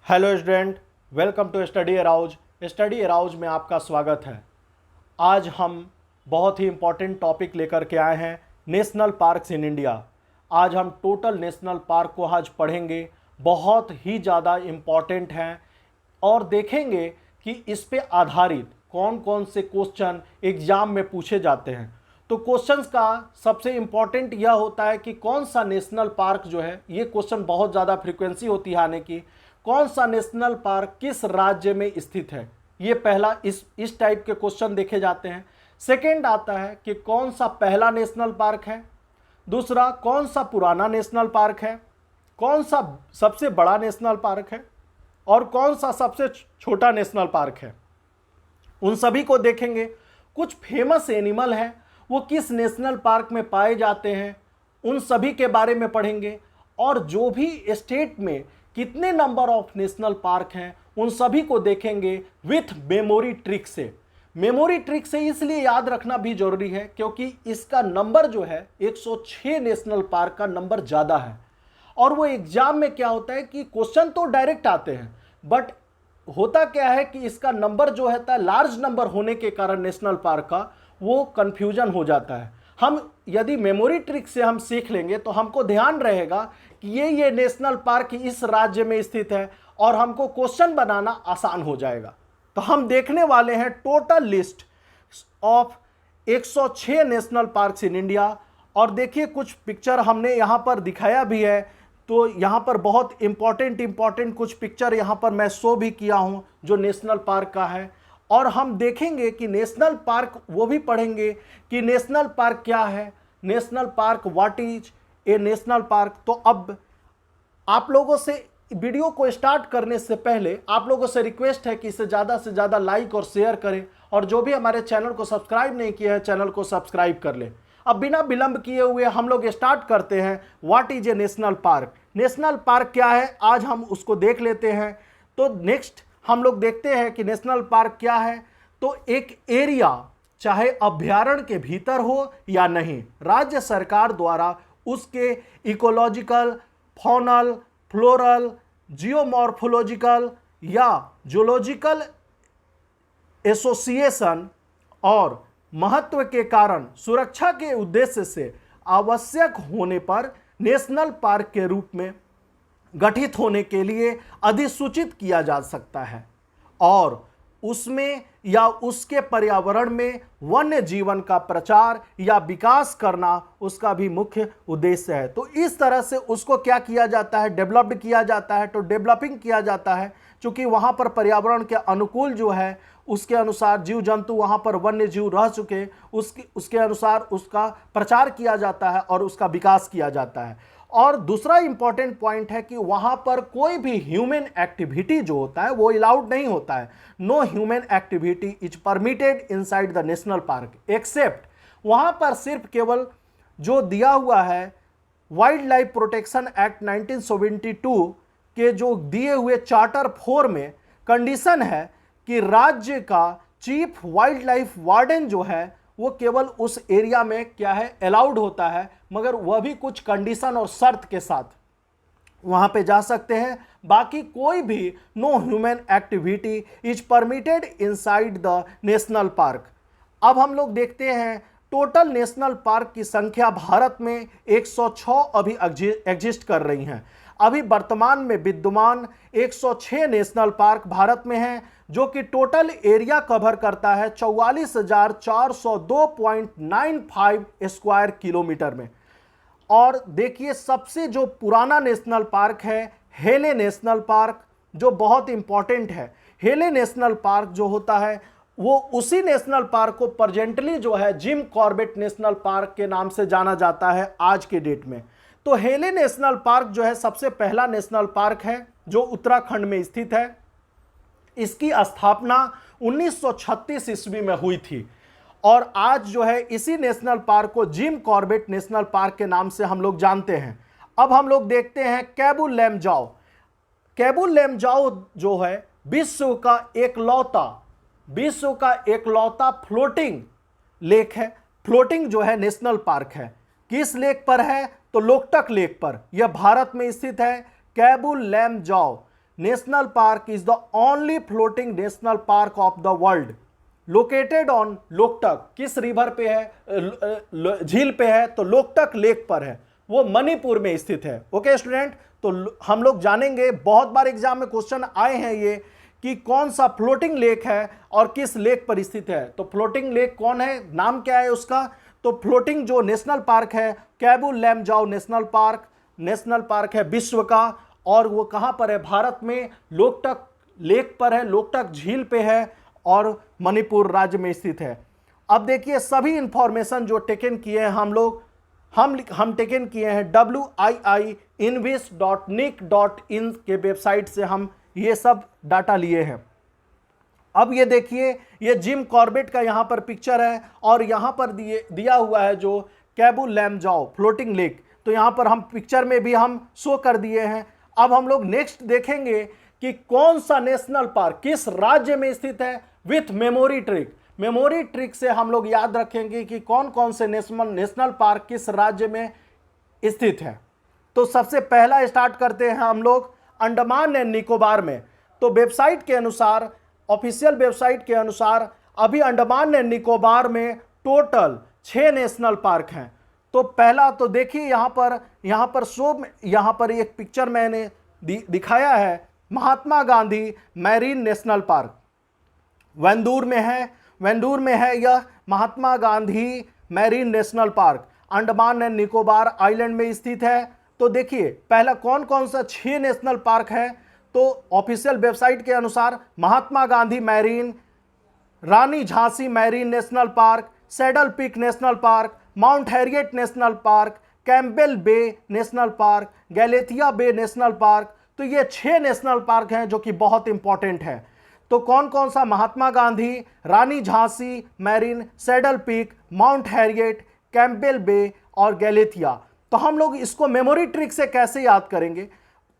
Hello student, welcome to Study Arouse. Study Arouse में आपका स्वागत है। आज हम बहुत ही इम्पॉर्टेंट टॉपिक लेकर के आए हैं, नेशनल पार्क्स इन इंडिया। आज हम टोटल नेशनल पार्क को आज पढ़ेंगे, बहुत ही ज़्यादा इम्पॉर्टेंट हैं और देखेंगे कि इस पे आधारित कौन कौन से क्वेश्चन एग्ज़ाम में पूछे जाते हैं। तो क्वेश्चंस का सबसे इम्पॉर्टेंट यह होता है कि कौन सा नेशनल पार्क जो है, ये क्वेश्चन बहुत ज़्यादा फ्रीक्वेंसी होती है आने की, कौन सा नेशनल पार्क किस राज्य में स्थित है। ये पहला इस टाइप के क्वेश्चन देखे जाते हैं। सेकंड आता है कि कौन सा पहला नेशनल पार्क है, दूसरा कौन सा पुराना नेशनल पार्क है, कौन सा सबसे बड़ा नेशनल पार्क है और कौन सा सबसे छोटा नेशनल पार्क है। उन सभी को देखेंगे। कुछ फेमस एनिमल हैं, वो किस नेशनल पार्क में पाए जाते हैं, उन सभी के बारे में पढ़ेंगे। और जो भी स्टेट में कितने नंबर ऑफ नेशनल पार्क हैं, उन सभी को देखेंगे विथ मेमोरी ट्रिक से। मेमोरी ट्रिक से इसलिए याद रखना भी जरूरी है क्योंकि इसका नंबर जो है 106 नेशनल पार्क का नंबर ज़्यादा है। और वो एग्जाम में क्या होता है कि क्वेश्चन तो डायरेक्ट आते हैं, बट होता क्या है कि इसका नंबर जो है लार्ज नंबर होने के कारण नेशनल पार्क का, वो कन्फ्यूजन हो जाता है। हम यदि मेमोरी ट्रिक से हम सीख लेंगे तो हमको ध्यान रहेगा कि ये नेशनल पार्क इस राज्य में स्थित है और हमको क्वेश्चन बनाना आसान हो जाएगा। तो हम देखने वाले हैं total list of 106 national parks in India. और देखिए कुछ पिक्चर हमने यहाँ पर दिखाया भी है, तो यहाँ पर बहुत इंपॉर्टेंट कुछ पिक्चर यहाँ पर मैं शो भी किया हूँ जो नेशनल पार्क का है। और हम देखेंगे कि नेशनल पार्क, वो भी पढ़ेंगे कि नेशनल पार्क क्या है, national park what is a national park. तो अब आप लोगों से वीडियो को स्टार्ट करने से पहले आप लोगों से रिक्वेस्ट है कि इसे ज़्यादा से ज़्यादा लाइक और शेयर करें, और जो भी हमारे चैनल को सब्सक्राइब नहीं किया है चैनल को सब्सक्राइब कर लें। अब बिना विलंब किए हुए हम लोग स्टार्ट करते हैं। What is a national park, national park क्या है, आज हम उसको देख लेते हैं। तो नेक्स्ट हम लोग देखते हैं कि नेशनल पार्क क्या है। तो एक एरिया चाहे अभ्यारण्य के भीतर हो या नहीं, राज्य सरकार द्वारा उसके इकोलॉजिकल, फॉनल, फ्लोरल, जियोमॉर्फोलॉजिकल या जूलॉजिकल एसोसिएशन और महत्व के कारण सुरक्षा के उद्देश्य से आवश्यक होने पर नेशनल पार्क के रूप में गठित होने के लिए अधिसूचित किया जा सकता है, और उसमें या उसके पर्यावरण में वन्य जीवन का प्रचार या विकास करना उसका भी मुख्य उद्देश्य है। तो इस तरह से उसको क्या किया जाता है, डेवलप्ड किया जाता है। तो डेवलपिंग किया जाता है क्योंकि वहाँ पर पर्यावरण के अनुकूल जो है, उसके अनुसार जीव जंतु वहाँ पर वन्य जीव रह चुके, उसके अनुसार उसका प्रचार किया जाता है और उसका विकास किया जाता है। और दूसरा इंपॉर्टेंट पॉइंट है कि वहाँ पर कोई भी ह्यूमन एक्टिविटी जो होता है वो अलाउड नहीं होता है। No human activity is permitted inside the national park except, वहाँ पर सिर्फ केवल जो दिया हुआ है वाइल्ड लाइफ प्रोटेक्शन एक्ट 1972 के जो दिए हुए चार्टर 4 में कंडीशन है कि राज्य का चीफ वाइल्ड लाइफ वार्डन जो है वो केवल उस एरिया में क्या है अलाउड होता है, मगर वह भी कुछ कंडीशन और शर्त के साथ वहां पे जा सकते हैं। बाकी कोई भी no human activity is permitted inside the national park. अब हम लोग देखते हैं टोटल नेशनल पार्क की संख्या भारत में 106 अभी एग्जिस्ट कर रही हैं। अभी वर्तमान में विद्यमान 106 नेशनल पार्क भारत में हैं, जो कि टोटल एरिया कवर करता है 44,402.95 स्क्वायर किलोमीटर में। और देखिए सबसे जो पुराना नेशनल पार्क है हेले नेशनल पार्क, जो बहुत इंपॉर्टेंट है। हेले नेशनल पार्क जो होता है वो उसी नेशनल पार्क को प्रेजेंटली जो है जिम कॉर्बेट नेशनल पार्क के नाम से जाना जाता है आज के डेट में। तो हेले नेशनल पार्क जो है सबसे पहला नेशनल पार्क है जो उत्तराखंड में स्थित है। इसकी स्थापना 1936 ईस्वी में हुई थी और आज जो है इसी नेशनल पार्क को जिम कॉर्बेट नेशनल पार्क के नाम से हम लोग जानते हैं। अब हम लोग देखते हैं कैबू लेमजाओ। कैबू लेमजाओ जो है विश्व का एकलौता फ्लोटिंग लेक है। फ्लोटिंग जो है नेशनल पार्क है। किस लेक पर है? तो लोकटक लेक पर। यह भारत में स्थित है। Keibul Lamjao national park is the only floating national park of the world located on Loktak. किस रिवर पे है, झील पे है, तो लोकटक लेक पर है, वो मणिपुर में स्थित है। ओके स्टूडेंट, तो हम लोग जानेंगे, बहुत बार एग्जाम में क्वेश्चन आए हैं ये कि कौन सा फ्लोटिंग लेक है और किस लेक पर स्थित है। तो फ्लोटिंग लेक कौन है, नाम क्या है उसका, तो फ्लोटिंग जो नेशनल पार्क है कैबू लैमजाओ नेशनल पार्क है विश्व का, और वो कहाँ पर है, भारत में लोकटक लेक पर है, लोकटक झील पे है और मणिपुर राज्य में स्थित है। अब देखिए सभी इंफॉर्मेशन जो टेकन किए हैं हम टेकन किए हैं wiiinvis.nic.in के वेबसाइट से हम ये सब डाटा लिए हैं। अब ये देखिए, ये जिम कॉर्बेट का यहाँ पर पिक्चर है और यहाँ पर दिया हुआ है जो कैबू लैमजाओ फ्लोटिंग लेक, तो यहाँ पर हम पिक्चर में भी हम शो कर दिए हैं। अब हम लोग नेक्स्ट देखेंगे कि कौन सा नेशनल पार्क किस राज्य में स्थित है विथ मेमोरी ट्रिक से हम लोग याद रखेंगे कि कौन कौन से नेशनल पार्क किस राज्य में स्थित है। तो सबसे पहला स्टार्ट करते हैं हम लोग अंडमान एंड निकोबार में। तो वेबसाइट के अनुसार, ऑफिशियल वेबसाइट के अनुसार अभी अंडमान एंड निकोबार में टोटल 6 नेशनल पार्क हैं। तो पहला तो देखिए यहाँ पर एक पिक्चर मैंने दिखाया है, Mahatma Gandhi marine national park Wandoor में है यह Mahatma Gandhi marine national park Andaman and Nicobar island में स्थित है। तो देखिए पहला कौन कौन सा 6 नेशनल पार्क है, तो ऑफिशियल वेबसाइट के अनुसार Mahatma Gandhi marine, Rani Jhansi marine national park, Saddle Peak national park, Mount Harriet national park, Campbell Bay national park, Galathea Bay national park. तो ये 6 नेशनल पार्क हैं जो कि बहुत इंपॉर्टेंट है। तो कौन कौन सा, Mahatma Gandhi, Rani Jhansi marine, Saddle Peak, Mount Harriet, Campbell Bay और गैलेथिया। तो हम लोग इसको मेमोरी ट्रिक से कैसे याद करेंगे,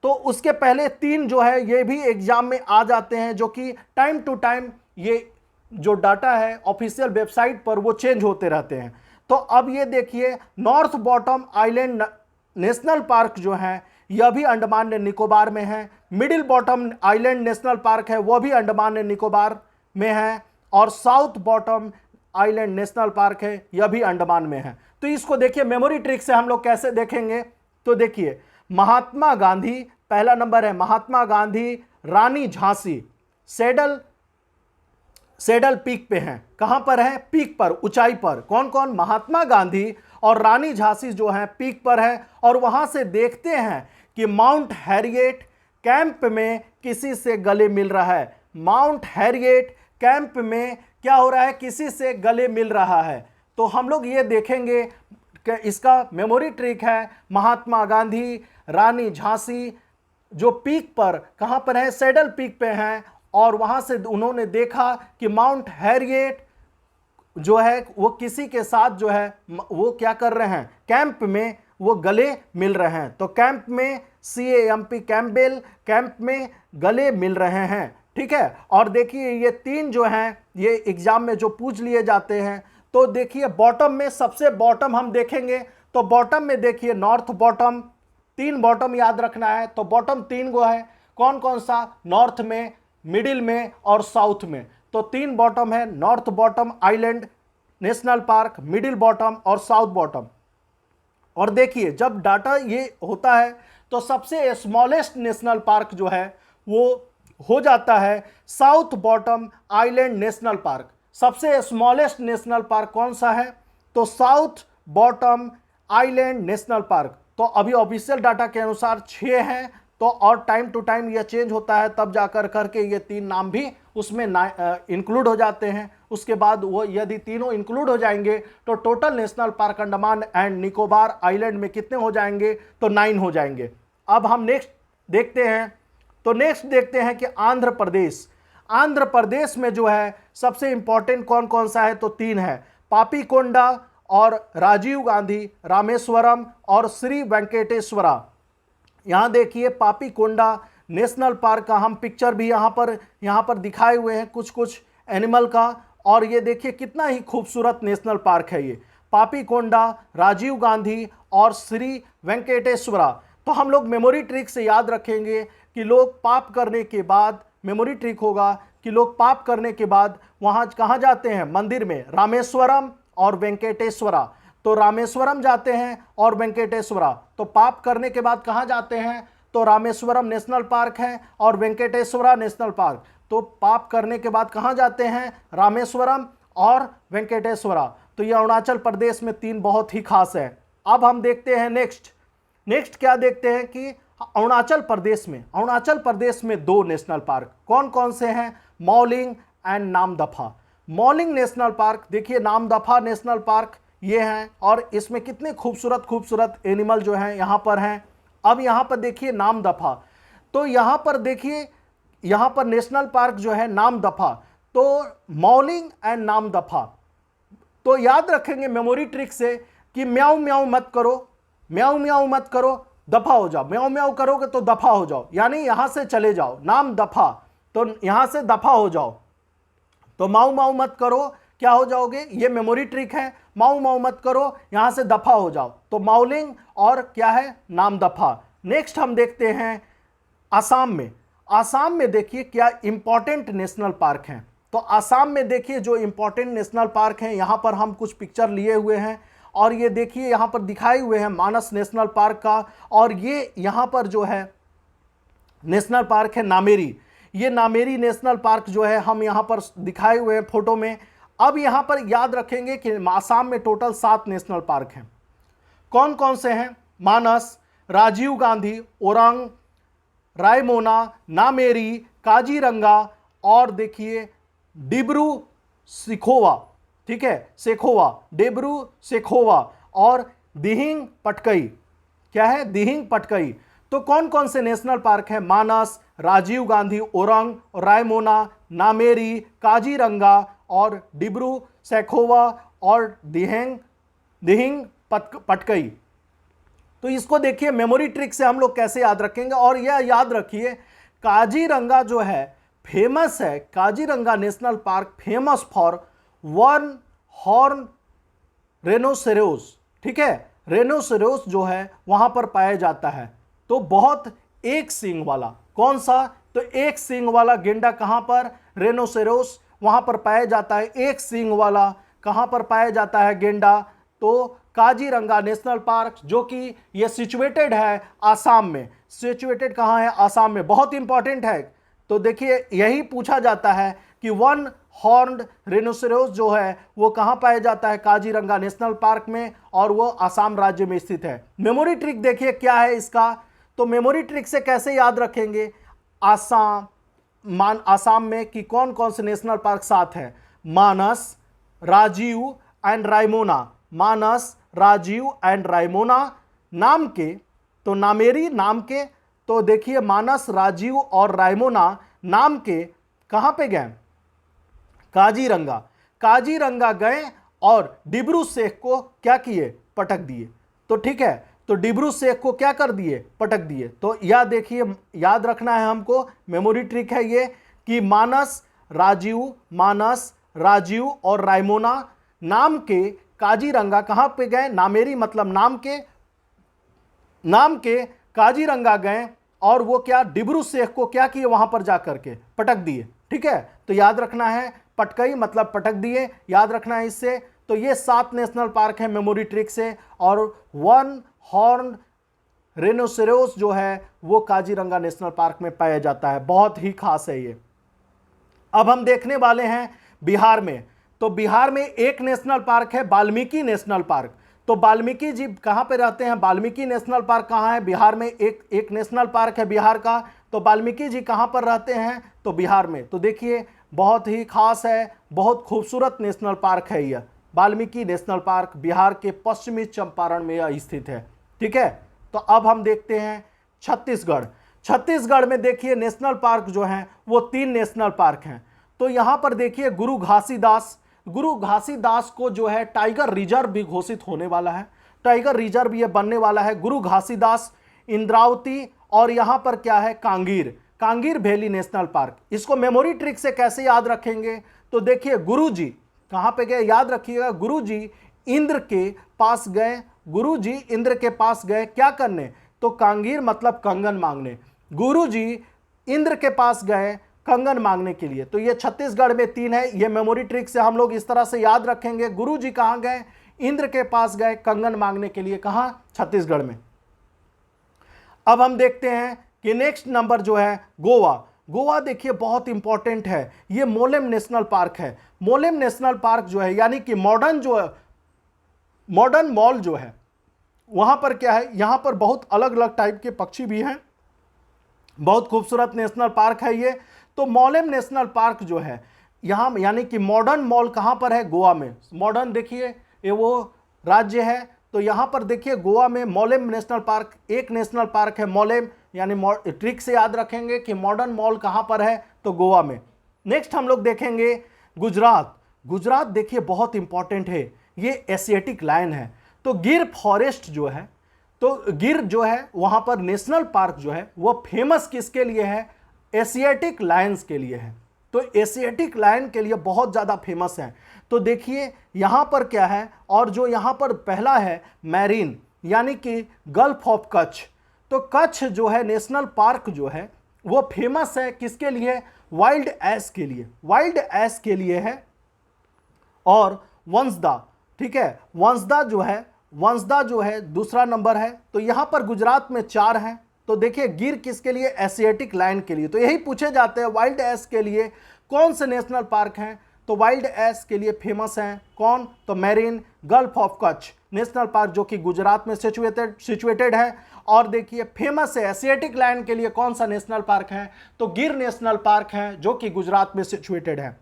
तो उसके पहले 3 जो है ये भी एग्जाम में आ जाते हैं, जो कि टाइम टू टाइम ये जो डाटा है ऑफिशियल वेबसाइट पर वो चेंज होते रहते हैं। तो अब ये देखिए north bottom island national park जो है यह भी अंडमान एंड निकोबार में है, middle bottom island national park है वो भी अंडमान एंड निकोबार में है, और south bottom island national park है यह भी अंडमान में है। तो इसको देखिए मेमोरी ट्रिक से हम लोग कैसे देखेंगे, तो देखिए महात्मा गांधी पहला नंबर है, महात्मा गांधी रानी झांसी सैडल पीक पे हैं। कहां पर है, पीक पर, ऊंचाई पर। कौन कौन, महात्मा गांधी और रानी झांसी जो है पीक पर है, और वहां से देखते हैं कि माउंट हैरियट कैंप में किसी से गले मिल रहा है। माउंट हैरियट कैंप में क्या हो रहा है, किसी से गले मिल रहा है। तो हम लोग ये देखेंगे कि इसका मेमोरी ट्रिक है, महात्मा गांधी रानी झांसी जो पीक पर, कहां पर है, सैडल पीक पे हैं, और वहां से उन्होंने देखा कि माउंट हैरियट जो है वो किसी के साथ जो है वो क्या कर रहे हैं, कैंप में वो गले मिल रहे हैं। तो कैंप में CAMP कैंप में गले मिल रहे हैं, ठीक है। और देखिए ये 3 जो हैं ये एग्जाम में जो पूछ लिए जाते हैं। तो देखिए बॉटम में, सबसे बॉटम हम देखेंगे तो बॉटम में देखिए नॉर्थ बॉटम, 3 बॉटम याद रखना है। तो बॉटम 3 गो है, कौन कौन सा, नॉर्थ में, मिडिल में और साउथ में। तो 3 बॉटम है, north bottom island national park, middle bottom और साउथ बॉटम। और देखिए जब डाटा ये होता है तो सबसे स्मॉलेस्ट नेशनल पार्क जो है वो हो जाता है south bottom island national park. सबसे स्मॉलेस्ट नेशनल पार्क कौन सा है, तो south bottom island national park. तो अभी ऑफिशियल डाटा के अनुसार 6 हैं, तो और टाइम टू टाइम यह चेंज होता है, तब जाकर करके ये 3 नाम भी उसमें इंक्लूड हो जाते हैं। उसके बाद वो यदि तीनों इंक्लूड हो जाएंगे तो total national park Andaman and Nicobar island में कितने हो जाएंगे, तो 9 हो जाएंगे। अब हम नेक्स्ट देखते हैं, तो नेक्स्ट देखते हैं कि आंध्र प्रदेश में जो है सबसे इंपॉर्टेंट कौन कौन सा है, तो 3 है, पापीकोंडा और राजीव गांधी रामेश्वरम और श्री वेंकटेश्वरा। यहाँ देखिए पापीकोंडा नेशनल पार्क का हम पिक्चर भी यहाँ पर दिखाए हुए हैं कुछ एनिमल का, और ये देखिए कितना ही खूबसूरत नेशनल पार्क है ये पापीकोंडा, राजीव गांधी और श्री वेंकटेश्वरा। तो हम लोग मेमोरी ट्रिक से याद रखेंगे कि लोग पाप करने के बाद, मेमोरी ट्रिक होगा कि लोग पाप करने के बाद वहां कहां जाते हैं, मंदिर में, रामेश्वरम और वेंकटेश्वरा। तो रामेश्वरम जाते हैं और वेंकटेश्वरा। तो पाप करने के बाद कहां जाते हैं, तो रामेश्वरम नेशनल पार्क है और वेंकटेश्वरा नेशनल पार्क। तो पाप करने के बाद कहां जाते हैं, रामेश्वरम और वेंकटेश्वरा। तो ये अरुणाचल प्रदेश में 3 बहुत ही खास है। अब हम देखते हैं नेक्स्ट क्या देखते हैं कि अरुणाचल प्रदेश में 2 नेशनल पार्क कौन कौन से हैं, Mouling and Namdapha. Mouling national park, देखिए नामदफा नेशनल पार्क ये हैं, और इसमें कितने खूबसूरत एनिमल जो हैं यहाँ पर हैं। अब यहाँ पर देखिए नामदफा, तो यहाँ पर देखिए यहाँ पर नेशनल पार्क जो है नामदफा, तो मौलिंग एंड नामदफा। तो याद रखेंगे मेमोरी ट्रिक से कि म्याऊ म्याऊ मत करो, दफा हो जाओ। म्याऊ म्याऊ करोगे तो दफा हो जाओ, यानी यहां से चले जाओ, नाम दफा, तो यहां से दफा हो जाओ। तो माऊ माऊ मत करो, क्या हो जाओगे, ये मेमोरी ट्रिक है, माऊ माऊ मत करो, यहां से दफा हो जाओ। तो माउलिंग और क्या है, नाम दफा। नेक्स्ट हम देखते हैं आसाम में देखिए क्या इंपॉर्टेंट नेशनल पार्क हैं। तो आसाम में देखिए जो इंपॉर्टेंट नेशनल पार्क हैं, यहां पर हम कुछ पिक्चर लिए हुए हैं, और ये देखिए यहां पर दिखाए हुए हैं मानस नेशनल पार्क का, और ये यहां पर जो है नेशनल पार्क है नामेरी। ये नामेरी नेशनल पार्क जो है हम यहां पर दिखाए हुए हैं फोटो में। अब यहां पर याद रखेंगे कि आसाम में टोटल 7 नेशनल पार्क हैं। कौन कौन से हैं, मानस, राजीव गांधी, ओरांग, रायमोना, नामेरी, काजीरंगा, और देखिए डिब्रू सिखोवा, ठीक है, सेखोवा, डेब्रू सेखोवा, और दिहिंग पटकई। क्या है, दिहिंग पटकई। तो कौन कौन से नेशनल पार्क हैं, मानस, राजीव गांधी, ओरंग, रायमोना, नामेरी, काजीरंगा और डिब्रू सेखोवा और दिहिंग पटकई। तो इसको देखिए मेमोरी ट्रिक से हम लोग कैसे याद रखेंगे। और यह याद रखिए काजीरंगा जो है फेमस है, Kaziranga national park famous for one horn rhinoceros, ठीक है, रेनोसेरोस जो है वहां पर पाया जाता है। तो बहुत एक सींग वाला, कौन सा, तो एक सींग वाला गेंडा कहां पर, रेनोसेरोस वहां पर पाया जाता है। एक सींग वाला कहां पर पाया जाता है गेंडा, तो काजीरंगा नेशनल पार्क, जो कि ये सिचुएटेड है आसाम में। सिचुएटेड कहां है, आसाम में, बहुत इंपॉर्टेंट है। तो देखिए यही पूछा जाता है कि वन हॉर्न्ड रेनोसेरोस जो है वो कहां पाया जाता है, काजीरंगा नेशनल पार्क में, और वो आसाम राज्य में स्थित है। मेमोरी ट्रिक देखिए क्या है इसका। तो मेमोरी ट्रिक से कैसे याद रखेंगे, आसाम में कि कौन कौन से नेशनल पार्क 7 हैं, मानस, राजीव एंड रायमोना, मानस, राजीव एंड रायमोना नाम के, तो नामेरी नाम के। तो देखिए मानस, राजीव और रायमोना नाम के कहां पे गए, काजीरंगा गए और डिब्रू शेख को क्या किए, पटक दिए। तो ठीक है, तो डिब्रू शेख को क्या कर दिए, पटक दिए। तो यह देखिए याद रखना है हमको, मेमोरी ट्रिक है ये कि मानस, राजीव और रायमोना नाम के काजीरंगा कहां पे गए, नामेरी मतलब नाम के काजीरंगा गए, और वो क्या, डिब्रू शेख को क्या किए, वहां पर जाकर के पटक दिए। ठीक है, तो याद रखना है, पटकई मतलब पटक दिए, याद रखना है इससे। तो ये 7 नेशनल पार्क है मेमोरी ट्रिक से, और वन हॉर्न रेनोसेरोस जो है वो काजीरंगा नेशनल पार्क में पाया जाता है, बहुत ही खास है ये। अब हम देखने वाले हैं बिहार में। तो बिहार में एक नेशनल पार्क है वाल्मीकि नेशनल पार्क। तो वाल्मीकि जी कहाँ पे रहते हैं, वाल्मीकि नेशनल पार्क कहाँ है, बिहार में एक नेशनल पार्क है बिहार का। तो वाल्मीकि जी कहाँ पर रहते हैं, तो बिहार में। तो देखिए बहुत ही खास है, बहुत खूबसूरत नेशनल पार्क है यह, वाल्मीकि नेशनल पार्क बिहार के पश्चिमी चंपारण में यह स्थित है। ठीक है, तो अब हम देखते हैं छत्तीसगढ़ में देखिए नेशनल पार्क जो हैं वो 3 नेशनल पार्क हैं। तो यहाँ पर देखिए गुरु घासीदास को जो है टाइगर रिजर्व भी घोषित होने वाला है, टाइगर रिजर्व ये बनने वाला है, गुरु घासीदास, इंद्रावती, और यहाँ पर क्या है, कांगीर वैली नेशनल पार्क। इसको मेमोरी ट्रिक से कैसे याद रखेंगे, तो देखिए गुरु जी कहाँ पे गए, याद रखिएगा, गुरु जी इंद्र के पास गए क्या करने, तो कांगीर मतलब कंगन मांगने। गुरुजी इंद्र के पास गए कंगन मांगने के लिए। तो ये छत्तीसगढ़ में 3 है। ये मेमोरी ट्रिक से हम लोग इस तरह से याद रखेंगे। गुरुजी कहां गए? इंद्र के पास गए कंगन मांगने के लिए। कहां? छत्तीसगढ़ में। अब हम देखते हैं कि नेक्स्ट नंबर जो है गोवा। गोवा देखिए बहुत इंपॉर्टेंट है। ये मोलेम नेशनल पार्क है। मोलेम नेशनल पार्क जो है यानी कि मॉडर्न मॉल जो है, वहां पर क्या है, यहां पर बहुत अलग अलग टाइप के पक्षी भी हैं। बहुत खूबसूरत नेशनल पार्क है ये। तो मोलेम नेशनल पार्क जो है यहां, यानी कि मॉडर्न मॉल कहां पर है? गोवा में। मॉडर्न देखिए ये वो राज्य है। तो यहां पर देखिए गोवा में मोलेम नेशनल पार्क, एक नेशनल पार्क है मोलेम, यानी ट्रिक से याद रखेंगे कि मॉडर्न मॉल कहां पर है? तो गोवा में। नेक्स्ट हम लोग देखेंगे गुजरात। गुजरात देखिए बहुत इंपॉर्टेंट है। ये एशियाटिक लायन है। तो गिर फॉरेस्ट जो है, तो गिर जो है वहां पर नेशनल पार्क जो है वो फेमस किसके लिए है? एशियाटिक लायंस के लिए है। तो एशियाटिक लायन के लिए बहुत ज़्यादा फेमस है। तो देखिए यहां पर क्या है, और जो यहां पर पहला है मैरीन, यानी कि गल्फ ऑफ कच्छ। तो कच्छ जो है नेशनल पार्क जो है वो फेमस है किसके लिए? वाइल्ड एस के लिए। वाइल्ड एस के लिए है। और वंसदा, ठीक है, वंसदा जो है दूसरा नंबर है। तो यहां पर गुजरात में 4 हैं। तो देखिए गिर किसके लिए? एशियाटिक लायन के लिए। तो यही पूछे जाते हैं वाइल्ड एस के लिए कौन से नेशनल पार्क हैं? तो वाइल्ड एस के लिए फेमस हैं कौन? तो marine, gulf of Kutch national park जो कि गुजरात में सिचुएटेड है। और देखिए फेमस है एशियाटिक लायन के लिए कौन सा नेशनल पार्क है? तो गिर नेशनल पार्क है जो कि गुजरात में सिचुएटेड है।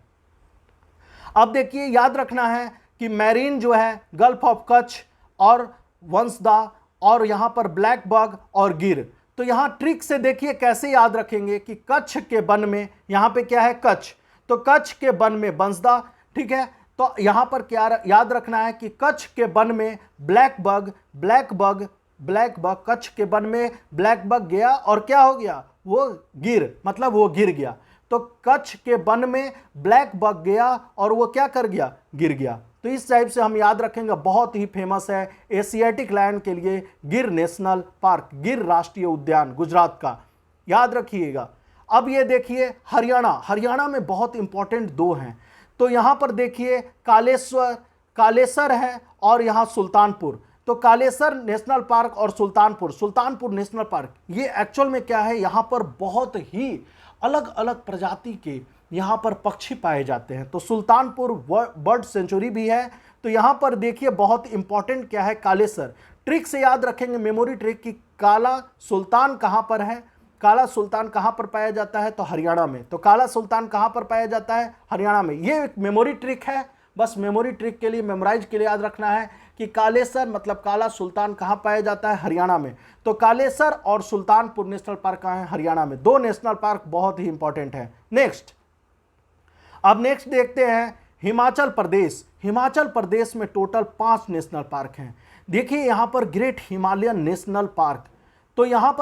अब देखिए याद रखना है कि मैरीन जो है, गल्फ ऑफ कच्छ और वंसदा, और यहां पर ब्लैक बग और गिर। तो यहां ट्रिक से देखिए कैसे याद रखेंगे कि कच्छ के वन में, यहां पे क्या है? कच्छ। तो कच्छ के वन में वंसदा, ठीक है। तो यहां पर क्या याद रखना है कि कच्छ के वन में ब्लैक बग, कच्छ के वन में ब्लैक बग गया और क्या हो गया? वो गिर, मतलब वो गिर गया। तो कच्छ के वन में ब्लैक बग गया और वो क्या कर गया? गिर गया। तो इस टाइप से हम याद रखेंगे। बहुत ही फेमस है एशियाटिक लायन के लिए गिर नेशनल पार्क, गिर राष्ट्रीय उद्यान गुजरात का, याद रखिएगा। अब ये देखिए हरियाणा में बहुत इंपॉर्टेंट 2 हैं। तो यहां पर देखिए कालेसर है और यहां सुल्तानपुर। तो कालेसर नेशनल पार्क और सुल्तानपुर नेशनल पार्क, ये एक्चुअल में क्या है? यहां पर बहुत ही अलग अलग प्रजाति के यहाँ पर पक्षी पाए जाते हैं। तो सुल्तानपुर बर्ड सेंचुरी भी है। तो यहाँ पर देखिए बहुत इंपॉर्टेंट क्या है? कालेसर। ट्रिक से याद रखेंगे, मेमोरी ट्रिक की, काला सुल्तान कहाँ पर है? काला सुल्तान कहाँ पर पाया जाता है? तो हरियाणा में। तो काला सुल्तान कहाँ पर पाया जाता है? हरियाणा में। ये एक मेमोरी ट्रिक है। बस मेमोरी ट्रिक के लिए, मेमोराइज के लिए याद रखना है कि कालेसर मतलब काला सुल्तान कहाँ पाया जाता है? हरियाणा में। तो कालेसर और सुल्तानपुर नेशनल पार्क कहाँ है? हरियाणा में। 2 नेशनल पार्क बहुत ही इंपॉर्टेंट है। अब नेक्स्ट देखते हैं हिमाचल प्रदेश। हिमाचल प्रदेश में टोटल 5 नेशनल पार्क हैं। देखिए यहां पर ग्रेट हिमालयन नेशनल पार्क। तो यहां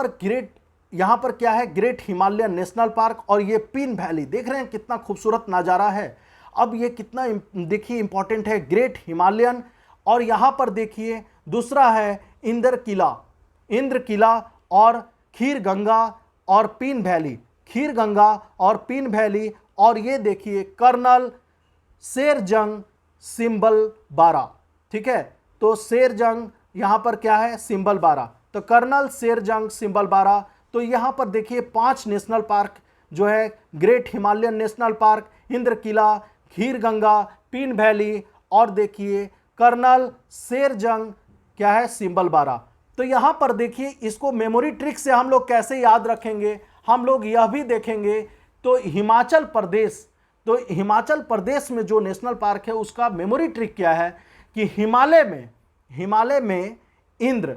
पर क्या है? Great Himalayan national park. और ये पीन वैली देख रहे हैं कितना खूबसूरत नज़ारा है। अब ये कितना देखिए इंपॉर्टेंट है, ग्रेट हिमालयन। और यहां पर देखिए दूसरा है इंद्र किला और खीर गंगा और पीन वैली, खीर गंगा और पीन वैली। और ये देखिए कर्नल शेरजंग सिंबल 12, ठीक है। तो शेरजंग यहां पर क्या है? सिंबल 12। तो कर्नल शेरजंग सिंबल 12। तो यहां पर देखिए 5 नेशनल पार्क जो है, great Himalayan national park, Inderkilla, Khirganga, Pin valley, और देखिए कर्नल शेरजंग क्या है? सिंबल 12। तो यहां पर देखिए इसको मेमोरी ट्रिक से हम लोग कैसे याद रखेंगे, हम लोग यह भी देखेंगे। तो हिमाचल प्रदेश में जो नेशनल पार्क है उसका मेमोरी ट्रिक क्या है कि हिमालय में इंद्र,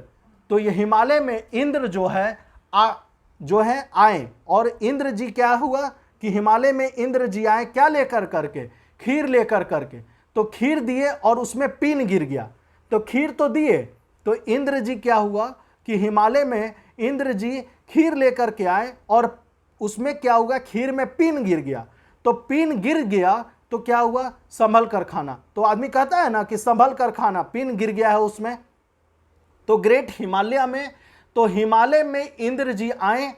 तो ये हिमालय में इंद्र जो है आए। और इंद्र जी क्या हुआ कि हिमालय में इंद्र जी आए क्या लेकर करके? खीर लेकर करके। तो खीर दिए और उसमें पीन गिर गया। तो खीर तो दिए, तो इंद्र जी क्या हुआ कि हिमालय में इंद्र जी खीर लेकर के आए और उसमें क्या हुआ? खीर में पीन गिर गया। तो पीन गिर गया तो क्या हुआ? संभल कर खाना। तो आदमी कहता है ना कि संभल कर खाना, पीन गिर गया है उसमें। तो ग्रेट हिमालय में, तो हिमालय में इंद्र जी आए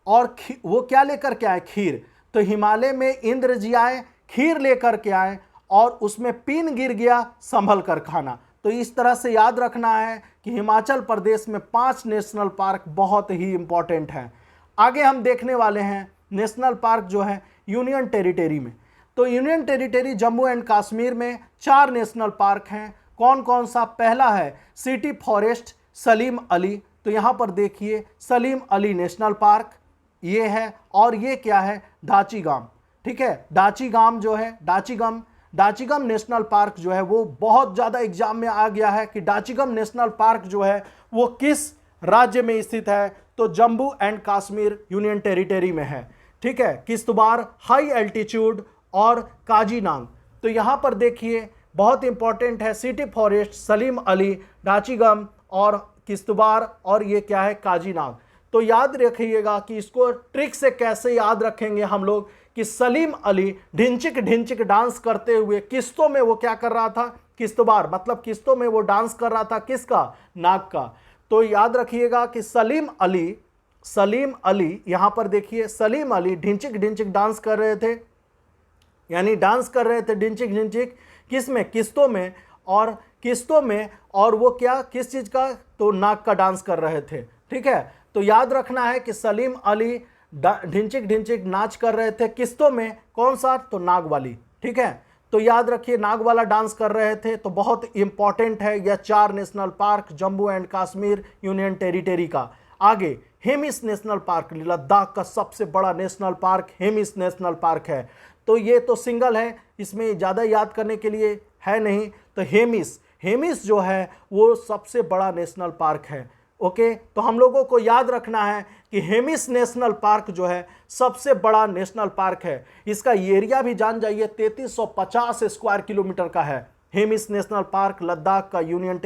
और वो क्या लेकर के आए, खीर। तो हिमालय में इंद्र जी आए, खीर लेकर के आए और उसमें पिन गिर गया, संभल कर खाना। तो इस तरह से याद रखना है कि हिमाचल प्रदेश में 5 नेशनल पार्क बहुत ही इंपॉर्टेंट है। आगे हम देखने वाले हैं नेशनल पार्क जो है यूनियन टेरिटरी में। तो union territory Jammu and Kashmir में 4 नेशनल पार्क हैं। कौन कौन सा? पहला है सिटी फॉरेस्ट सलीम अली। तो यहाँ पर देखिए सलीम अली नेशनल पार्क ये है। और ये क्या है? दाचीगाम। ठीक है, दाचीगाम जो है, दाचीगम नेशनल पार्क जो है वो बहुत ज़्यादा एग्जाम में आ गया है कि दाचीगम नेशनल पार्क जो है वो किस राज्य में स्थित है। तो Jammu and Kashmir union territory में है। ठीक है, किश्तवाड़, हाई एल्टीट्यूड और काजीनांग। तो यहाँ पर देखिए बहुत इंपॉर्टेंट है, सिटी फॉरेस्ट सलीम अली, दाचीगम और किश्तवाड़ और ये क्या है? काजीनांग। तो याद रखिएगा कि इसको ट्रिक से कैसे याद रखेंगे हम लोग कि सलीम अली ढिंचिक ढिंचिक डांस करते हुए किस्तों में वो क्या कर रहा था? किश्तवाड़ मतलब किस्तों में वो डांस कर रहा था, किसका? नाग का। तो याद रखिएगा कि सलीम अली यहां पर देखिए सलीम अली ढिंचिक ढिंचिक डांस कर रहे थे, यानी डांस कर रहे थे ढिंचिक ढिंचिक किस में? किस्तों में। और किस्तों में और वो क्या, किस चीज का? तो नाग का डांस कर रहे थे। ठीक है, तो याद रखना है कि सलीम अली ढिंचिक ढिंचिक नाच कर रहे थे किस्तों में, कौन सा? तो नाग वाली। ठीक है, तो याद रखिए नाग वाला डांस कर रहे थे। तो बहुत इंपॉर्टेंट है यह 4 national park Jammu and Kashmir union territory का। आगे हेमिस नेशनल पार्क, लद्दाख का सबसे बड़ा national park Hemis national park है। तो ये तो सिंगल है, इसमें ज़्यादा याद करने के लिए है नहीं। तो हेमिस जो है वो सबसे बड़ा नेशनल पार्क है। ओके, तो हम लोगों को याद रखना है कि हेमिस नेशनल पार्क जो है सबसे बड़ा नेशनल पार्क है। इसका एरिया भी जान जाइए, 3350 स्क्वायर किलोमीटर का है। हेमिस नेशनल पार्क लद्दाख का यूनियन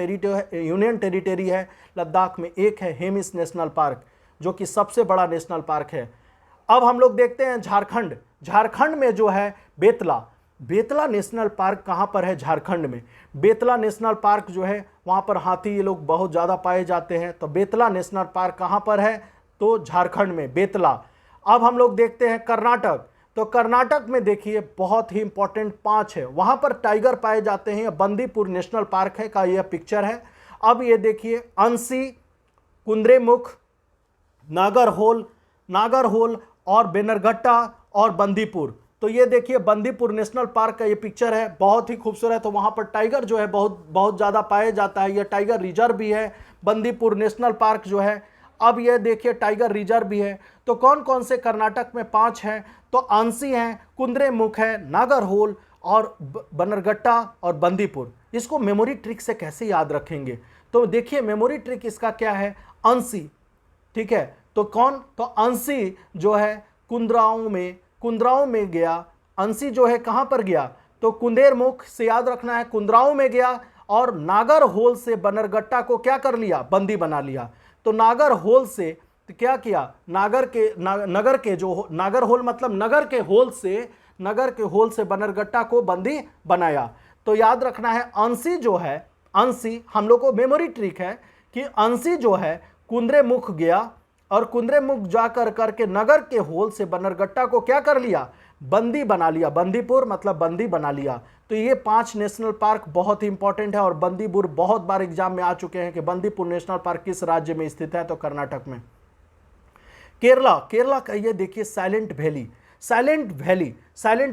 टेरिटरी है। लद्दाख में एक है हेमिस नेशनल पार्क जो कि सबसे बड़ा नेशनल पार्क है। अब हम लोग देखते हैं झारखंड में जो है बेतला नेशनल पार्क कहाँ पर है? झारखंड में बेतला नेशनल पार्क जो है वहाँ पर हाथी ये लोग बहुत ज़्यादा पाए जाते हैं। तो बेतला नेशनल पार्क कहाँ पर है? तो झारखंड में बेतला। अब हम लोग देखते हैं कर्नाटक। तो कर्नाटक में देखिए बहुत ही इंपॉर्टेंट 5 है, वहाँ पर टाइगर पाए जाते हैं। बंदीपुर नेशनल पार्क है का यह पिक्चर है। अब ये देखिए अंसी, कुद्रेमुख, नागरहोल और बेनरघट्टा और बंदीपुर। तो ये देखिए बंदीपुर नेशनल पार्क का ये पिक्चर है, बहुत ही खूबसूरत। तो वहाँ पर टाइगर जो है बहुत ज़्यादा पाया जाता है। यह टाइगर रिजर्व भी है बंदीपुर नेशनल पार्क जो है। अब ये देखिए टाइगर रिजर्व भी है। तो कौन कौन से कर्नाटक में 5 हैं? तो अंसी हैं, कुद्रेमुख है, नागरहोल और बनरघट्टा और बंदीपुर। इसको मेमोरी ट्रिक से कैसे याद रखेंगे? तो देखिए मेमोरी ट्रिक इसका क्या है? अंसी। ठीक है, तो कौन? तो अंसी जो है कुंद्राओं में गया। अंसी जो है कहां पर गया? तो कुंदेरमुख से याद रखना है, कुंद्राओं में गया। और नागरहोल से बनरघट्टा को क्या कर लिया? बंदी बना लिया। तो नागरहोल से तो क्या किया? नागरहोल मतलब नगर के होल से बनरघट्टा को बंदी बनाया। तो याद रखना है अंसी जो है, अंसी हम लोग को मेमोरी ट्रिक है कि अंसी जो है कुंद्रेमुख गया और कुंद्रेमुख जाकर करके नगर के होल से बनरघट्टा को क्या कर लिया? बंदी बना लिया। बंदीपुर मतलब बंदी बना लिया। तो ये 5 नेशनल पार्क बहुत ही इंपॉर्टेंट है और बंदीपुर बहुत बार एग्जाम में आ चुके हैं कि बंदीपुर नेशनल पार्क किस राज्य में स्थित है? तो कर्नाटक में। केरला का ये देखिए साइलेंट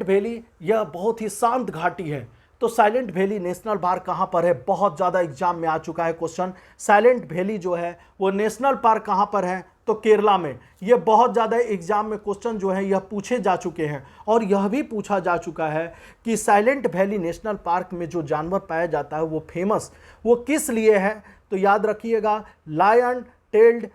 वैली यह बहुत ही शांत घाटी है। तो साइलेंट वैली नेशनल पार्क कहाँ पर है? बहुत ज़्यादा एग्जाम में आ चुका है क्वेश्चन। साइलेंट वैली जो है वो नेशनल पार्क कहाँ पर है? तो केरला में। यह बहुत ज़्यादा एग्जाम में क्वेश्चन जो है यह पूछे जा चुके हैं। और यह भी पूछा जा चुका है कि साइलेंट वैली नेशनल पार्क में जो जानवर पाया जाता है वो फेमस वो किस लिए है? तो याद रखिएगा लायन टेल्ड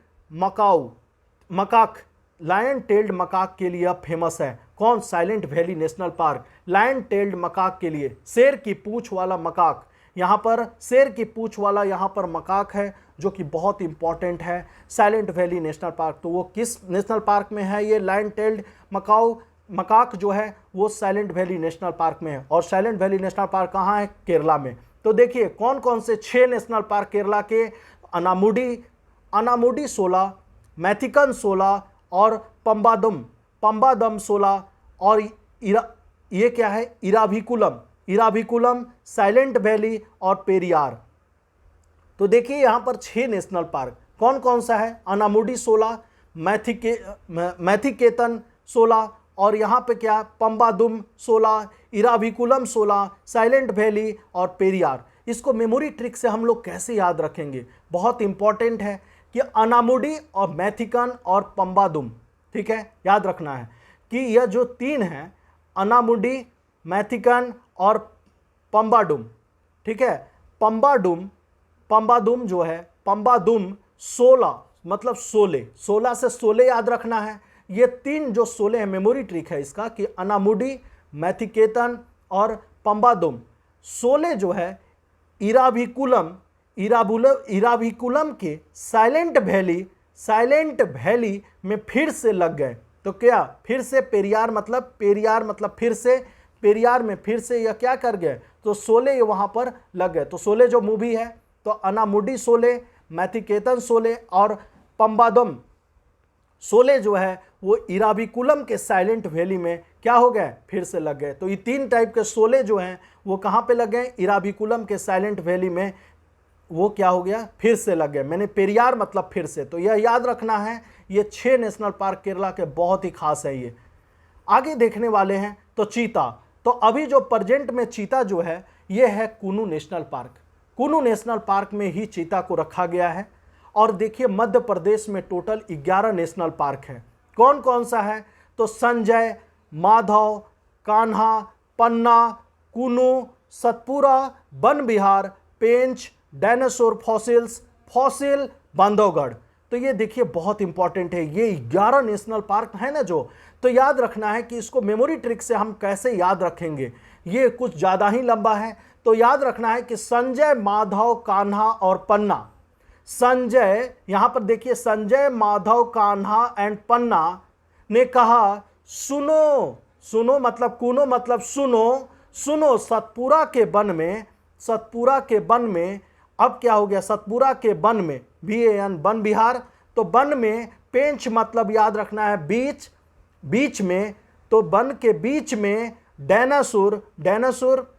मकाक के लिए फेमस है। कौन? Silent Valley national park lion tailed macaque के लिए। शेर की पूंछ वाला मकाक, यहाँ पर शेर की पूंछ वाला यहाँ पर मकाक है जो कि बहुत इंपॉर्टेंट है साइलेंट वैली नेशनल पार्क। तो वो किस नेशनल पार्क में है? ये लायन टेल्ड मकाक जो है वो साइलेंट वैली नेशनल पार्क में है। और साइलेंट वैली नेशनल पार्क कहाँ है? केरला में। तो देखिए कौन कौन से 6 नेशनल पार्क केरला के? अनामुडी 16, मैथिकन 16 और पंबादम, पंबादम 16 और ये क्या है, इराविकुलम, इराविकुलम, साइलेंट वैली और पेरियार। तो देखिए यहाँ पर 6 नेशनल पार्क कौन कौन सा है, अनामुडी 16, मैथिकेतन 16 और यहाँ पे क्या पंबादुम 16, इराविकुलम 16, साइलेंट वैली और पेरियार। इसको मेमोरी ट्रिक से हम लोग कैसे याद रखेंगे, बहुत इंपॉर्टेंट है कि अनामुडी और मैथिकन और पंबादुम, ठीक है, याद रखना है कि यह जो 3 हैं, अनामुडी, मैथिकन और पंबाडुम, ठीक है। पंबाडुम, पंबादुम जो है, पंबादुम 16 मतलब 16 से 16 याद रखना है। ये 3 जो 16 है, मेमोरी ट्रिक है इसका कि अनामुडी, मैथिकेतन और पंबादुम। 16 जो है इराविकुलम, इराविकुलम के साइलेंट वैली में फिर से लग गए। तो क्या फिर से पेरियार मतलब फिर से, पेरियार में फिर से यह क्या कर गए, तो 16 वहां पर लग गए। तो 16 जो मूवी है, तो अनामुडी 16, मैथिकेतन 16 और पंबादम 16 जो है वो इराविकुलम के साइलेंट वैली में क्या हो गए, फिर से लग गए। तो ये 3 टाइप के 16 जो हैं वो कहाँ पे लग गए, इराविकुलम के साइलेंट वैली में वो क्या हो गया, फिर से लग गए। मैंने पेरियार मतलब फिर से, तो यह याद रखना है। ये 6 नेशनल पार्क केरला के बहुत ही खास है। ये आगे देखने वाले हैं तो चीता। तो अभी जो प्रेजेंट में चीता जो है ये है कुनू नेशनल पार्क। कुनू नेशनल पार्क में ही चीता को रखा गया है। और देखिए मध्य प्रदेश में टोटल 11 नेशनल पार्क है। कौन कौन सा है, तो संजय, माधव, कान्हा, पन्ना, कुनू, सतपुरा, वन विहार, पेंच, डायनासोर फॉसिल्स, फॉसिल, बांधवगढ़। तो ये देखिए बहुत इंपॉर्टेंट है, ये 11 नेशनल पार्क है ना जो। तो याद रखना है कि इसको मेमोरी ट्रिक से हम कैसे याद रखेंगे, ये कुछ ज़्यादा ही लंबा है। तो याद रखना है कि संजय, माधव, कान्हा और पन्ना। संजय, यहां पर देखिए संजय, माधव, कान्हा एंड पन्ना ने कहा सुनो, सुनो मतलब कुनो मतलब सुनो, सुनो सतपुरा के वन में, सतपुरा के वन में, अब क्या हो गया, सतपुरा के वन में, VAN वन विहार। तो वन में, पेंच मतलब याद रखना है बीच, बीच में, तो वन के बीच में डायनासोर, डायनासोर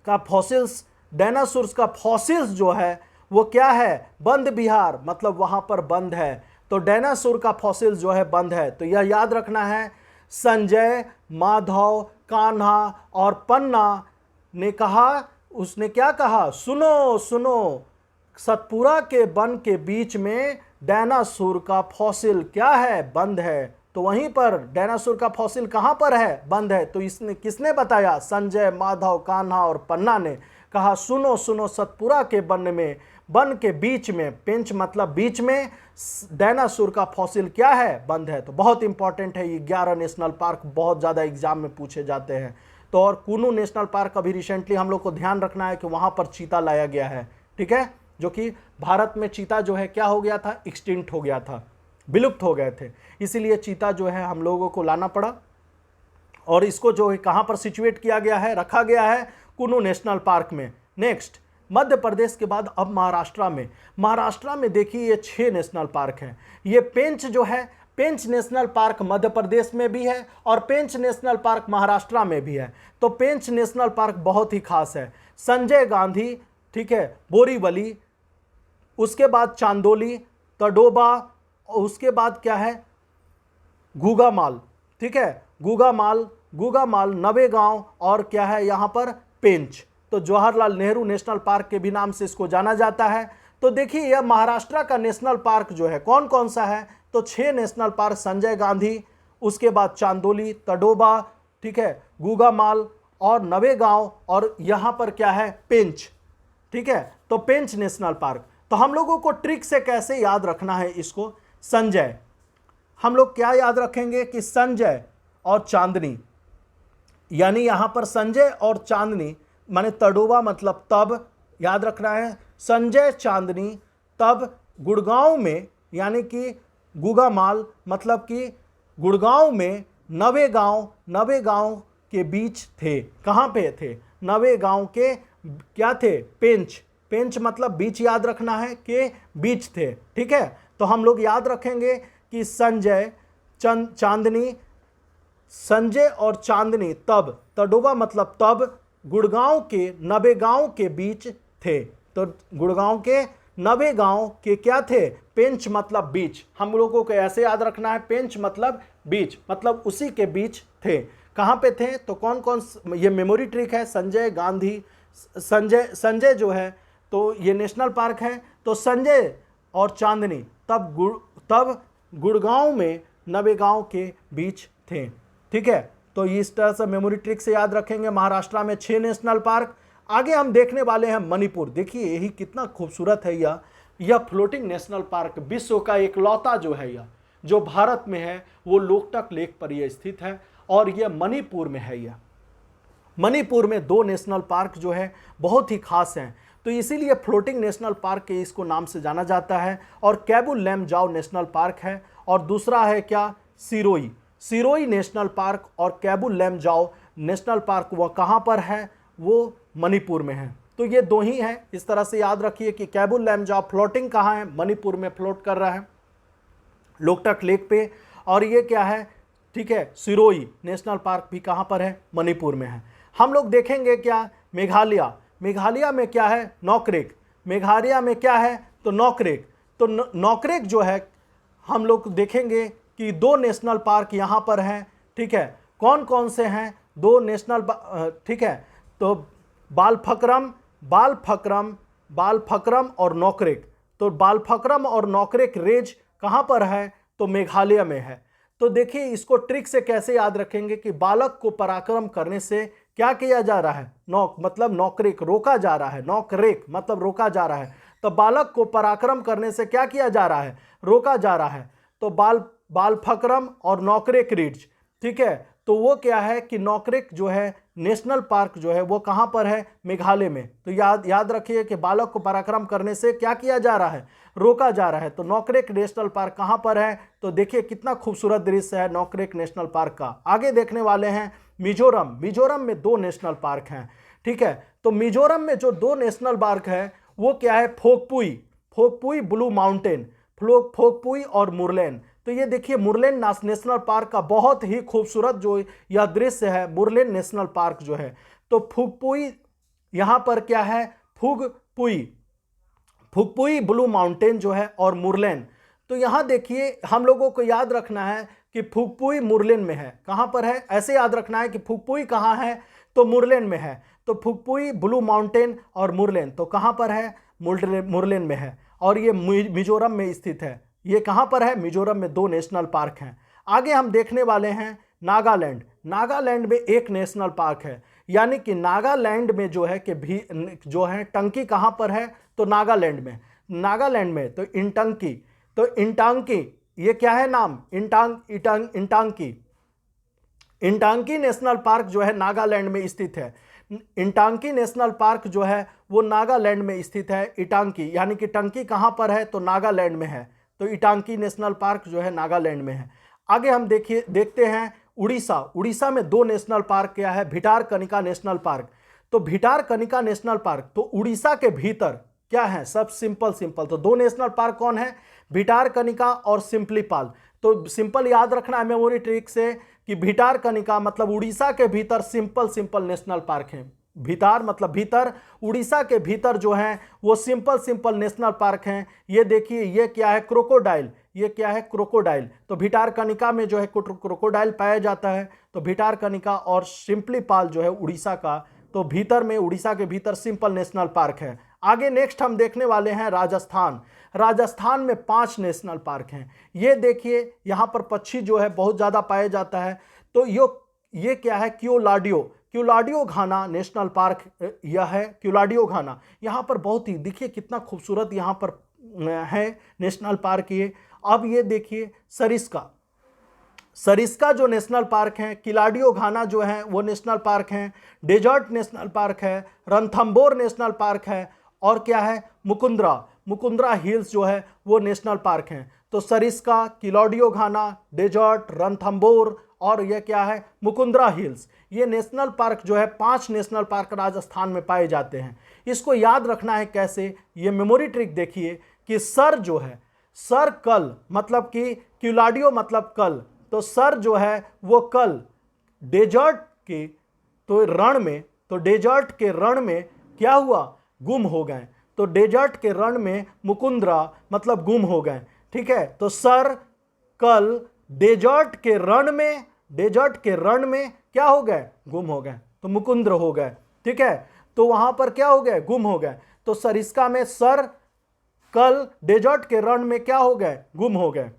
का फॉसिल्स, डायनासोर्स का फॉसिल्स जो है वो क्या है, बंद विहार मतलब वहां पर बंद है। तो डायनासोर का फॉसिल्स जो है बंद है। तो यह याद रखना है। संजय, माधव, कान्हा और पन्ना ने कहा, उसने क्या कहा, सुनो सुनो सतपुरा के वन के बीच में डायनासोर का फॉसिल क्या है, बंद है। तो वहीं पर डायनासोर का फॉसिल कहां पर है, बंद है। तो इसने किसने बताया, संजय, माधव, कान्हा और पन्ना ने कहा सुनो सुनो सतपुरा के वन में, वन के बीच में, पेंच मतलब बीच में, डायनासोर का फॉसिल क्या है, बंद है। तो बहुत इंपॉर्टेंट है ये 11 नेशनल पार्क, बहुत ज़्यादा एग्जाम में पूछे जाते हैं। तो और कुनू नेशनल पार्क अभी रिसेंटली हम लोग को ध्यान रखना है कि वहाँ पर चीता लाया गया है, ठीक है, जो कि भारत में चीता जो है क्या हो गया था, एक्सटिंक्ट हो गया था, विलुप्त हो गए थे। इसीलिए चीता जो है हम लोगों को लाना पड़ा और इसको जो है कहाँ पर सिचुएट किया गया है, रखा गया है कुनू नेशनल पार्क में। नेक्स्ट, मध्य प्रदेश के बाद अब महाराष्ट्र में। महाराष्ट्र में देखिए ये 6 नेशनल पार्क हैं। ये पेंच जो है, पेंच नेशनल पार्क मध्य प्रदेश में भी है और पेंच नेशनल पार्क महाराष्ट्र में भी है। तो पेंच नेशनल पार्क बहुत ही खास है। संजय गांधी, ठीक है, बोरीवली, उसके बाद चांदोली, तडोबा, उसके बाद क्या है, गुगामाल, ठीक है, गुगामाल, गुगामाल, नवेगांव और क्या है यहाँ पर पेंच। तो जवाहरलाल नेहरू नेशनल पार्क के भी नाम से इसको जाना जाता है। तो देखिए यह महाराष्ट्र का नेशनल पार्क जो है कौन कौन सा है, तो 6 नेशनल पार्क, संजय गांधी, उसके बाद चांदोली, तडोबा, ठीक है, गुगामाल और नवेगांव और यहाँ पर क्या है, पेंच, ठीक है। तो पेंच नेशनल पार्क। तो हम लोगों को ट्रिक से कैसे याद रखना है इसको, संजय, हम लोग क्या याद रखेंगे कि संजय और चांदनी, यानी यहाँ पर संजय और चांदनी माने तडोबा मतलब तब, याद रखना है संजय चांदनी तब गुड़गांव में, यानी कि गुगामाल मतलब कि गुड़गांव में, नवेगांव, नवेगांव के बीच थे। कहाँ पे थे, नवेगांव के क्या थे, पेंच, पेंच मतलब बीच याद रखना है, के बीच थे, ठीक है। तो हम लोग याद रखेंगे कि संजय, चांदनी, संजय और चांदनी तब, तडोबा मतलब तब, गुड़गांव के 90 गांव के बीच थे। तो गुड़गांव के 90 गांव के क्या थे? पेंच मतलब बीच। हम लोगों को ऐसे याद रखना है, पेंच मतलब बीच, मतलब उसी के बीच थे। कहाँ पे थे? तो कौन कौन, ये मेमोरी ट्रिक है। संजय गांधी, संजय जो है तो ये नेशनल पार्क है। तो संजय और चांदनी तब गुड़गांव में 90 गांव के बीच थे। ठीक है, तो इस तरह से मेमोरी ट्रिक से याद रखेंगे। महाराष्ट्र में 6 नेशनल पार्क। आगे हम देखने वाले हैं मणिपुर। देखिए यही कितना खूबसूरत है यह फ्लोटिंग नेशनल पार्क, विश्व का इकलौता जो है यह, जो भारत में है, वो लोकटक लेक पर यह स्थित है और यह मणिपुर में है। यह मणिपुर में 2 नेशनल पार्क जो है बहुत ही खास हैं, तो इसीलिए फ्लोटिंग नेशनल पार्क के इसको नाम से जाना जाता है। और कैबुल लैमजाओ नेशनल पार्क है, और दूसरा है क्या? सिरोई नेशनल पार्क और कैबुल लैमजाओ नेशनल पार्क, वह कहाँ पर है? वो मणिपुर में है। तो ये 2 ही हैं। इस तरह से याद रखिए कि कैबुल लैमजाओ फ्लोटिंग कहाँ है? मणिपुर में फ्लोट कर रहा है लोकटक लेक पे। और ये क्या है? ठीक है, सिरोई नेशनल पार्क भी कहाँ पर है? मणिपुर में है। हम लोग देखेंगे क्या? मेघालय में क्या है? नॉकरेक। मेघालय में क्या है? तो नॉकरेक। तो नॉकरेक जो है, हम लोग देखेंगे कि 2 नेशनल पार्क यहाँ पर हैं। ठीक है, कौन कौन से हैं? 2 नेशनल, ठीक है, तो बालफक्रम और नॉकरेक। तो बालफक्रम और नॉकरेक रेंज कहाँ पर है? तो मेघालय में है। तो देखिए इसको ट्रिक से कैसे याद रखेंगे कि बालक को पराक्रम करने से क्या किया जा रहा है? मतलब नॉकरेक, रोका जा रहा है। नॉकरेक मतलब रोका जा रहा है। तो बालक को पराक्रम करने से क्या किया जा रहा है? रोका जा रहा है। तो बालफक्रम और नॉकरेक रिज। ठीक है, तो वो क्या है कि नॉकरेक जो है नेशनल पार्क जो है वो कहाँ पर है? मेघालय में। तो याद रखिए कि बालक को पराक्रम करने से क्या किया जा रहा है? रोका जा रहा है। तो नॉकरेक नेशनल पार्क कहाँ पर है? तो देखिए कितना खूबसूरत दृश्य है नॉकरेक नेशनल पार्क का। आगे देखने वाले हैं मिजोरम में 2 नेशनल पार्क हैं। ठीक है, तो मिजोरम में जो 2 नेशनल पार्क है वो क्या है? फोकपुई ब्लू माउंटेन, फोकपुई और मुरलेन। तो ये देखिए मुरलेन नेशनल पार्क का बहुत ही खूबसूरत जो यह दृश्य है, मुरलेन नेशनल पार्क जो है। तो फुगपुई यहाँ पर क्या है? फुगपुई ब्लू माउंटेन जो है और मुरलेन। तो यहाँ देखिए हम लोगों को याद रखना है कि फुगपुई मुरलेन में है। कहाँ पर है? ऐसे याद रखना है कि फुगपुई कहाँ है? तो मुरलेन में है। तो फुगपुई ब्लू माउंटेन और मुरलेन तो कहाँ पर है? मुरलेन में है। और ये मिजोरम में स्थित है। ये कहाँ पर है? मिजोरम में 2 नेशनल पार्क हैं। आगे हम देखने वाले हैं नागालैंड में 1 नेशनल पार्क है। यानी कि नागालैंड में जो है कि जो है टंकी कहाँ पर है? तो नागालैंड में तो इंटांकी ये क्या है नाम? इंटांकी नेशनल पार्क जो है नागालैंड में स्थित है। इंटांकी नेशनल पार्क जो है वो नागालैंड में स्थित है। इटांकी यानी कि टंकी कहाँ पर है? तो नागालैंड में है। तो इटांकी नेशनल पार्क जो है नागालैंड में है। आगे हम देखते हैं उड़ीसा में 2 नेशनल पार्क क्या है? भिटारकनिका नेशनल पार्क। तो भिटारकनिका नेशनल पार्क तो उड़ीसा के भीतर क्या है? सब सिंपल। तो 2 नेशनल पार्क कौन है? भिटारकनिका और सिंपलीपाल। तो सिंपल याद रखना है मेमोरी ट्रिक से कि भिटारकनिका मतलब उड़ीसा के भीतर सिंपल नेशनल पार्क है। भीतर मतलब भीतर, उड़ीसा के भीतर जो है वो सिंपल नेशनल पार्क हैं। ये देखिए ये क्या है? क्रोकोडाइल। ये क्या है? क्रोकोडाइल। तो भिटारकनिका में जो है क्रोकोडाइल पाया जाता है। तो भिटारकनिका और सिंपलीपाल जो है उड़ीसा का, तो भीतर में उड़ीसा के भीतर सिंपल नेशनल पार्क है। आगे नेक्स्ट हम देखने वाले हैं राजस्थान में 5 नेशनल पार्क हैं। ये देखिए यहाँ पर पक्षी जो है बहुत ज़्यादा पाया जाता है। तो ये क्या है? क्यूलाडियो घाना नेशनल पार्क यह है। क्यूलाडियो घाना यहाँ पर बहुत ही, देखिए कितना खूबसूरत यहाँ पर है नेशनल पार्क ये। अब ये देखिए सरिस्का जो नेशनल पार्क है, किलाडियो घाना जो है वो नेशनल पार्क हैं, डेजर्ट नेशनल पार्क है, रणथंबोर नेशनल पार्क है, और क्या है? मुकुंद्रा हिल्स जो है वो नेशनल पार्क हैं। तो सरिस्का, किलाडियो घाना, डेजर्ट, रणथंबोर और ये क्या है? मुकुंद्रा हिल्स। ये नेशनल पार्क जो है 5 नेशनल पार्क राजस्थान में पाए जाते हैं। इसको याद रखना है कैसे? ये मेमोरी ट्रिक देखिए कि सर जो है, सर कल मतलब कि क्यूलाडियो मतलब कल, तो सर जो है वो कल डेजर्ट के डेजर्ट के रण में क्या हुआ, गुम हो गए। तो डेजर्ट के रण में मुकुंदरा मतलब गुम हो गए। ठीक है, तो सर कल डेजर्ट के रण में क्या हो गए, गुम हो गए, तो मुकुंद्र हो गए। ठीक है, तो वहां पर क्या हो गए, गुम हो गए। तो सरिस्का में सर कल डेजर्ट के रण में क्या हो गए, गुम हो गए।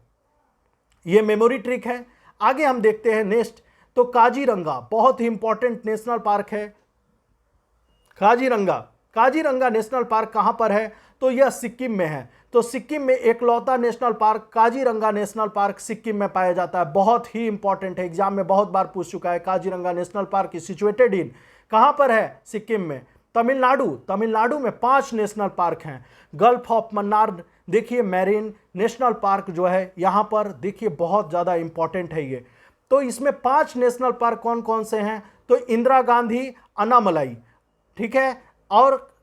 ये मेमोरी ट्रिक है। आगे हम देखते हैं नेक्स्ट। तो काजीरंगा बहुत ही इंपॉर्टेंट नेशनल पार्क है। काजीरंगा नेशनल पार्क कहां पर है, तो यह सिक्किम में है। तो सिक्किम में एकलौता national park Kaziranga national park Sikkim में पाया जाता है। बहुत ही इंपॉर्टेंट है, एग्जाम में बहुत बार पूछ चुका है। Kaziranga national park is situated in, कहां पर है, सिक्किम में। तमिलनाडु में 5 नेशनल पार्क हैं। गल्फ ऑफ मन्नार देखिए मैरीन नेशनल पार्क जो है यहां पर देखिए बहुत ज्यादा इंपॉर्टेंट है ये। तो इसमें 5 नेशनल पार्क कौन कौन से हैं, तो इंदिरा गांधी अनामलाई, ठीक है, और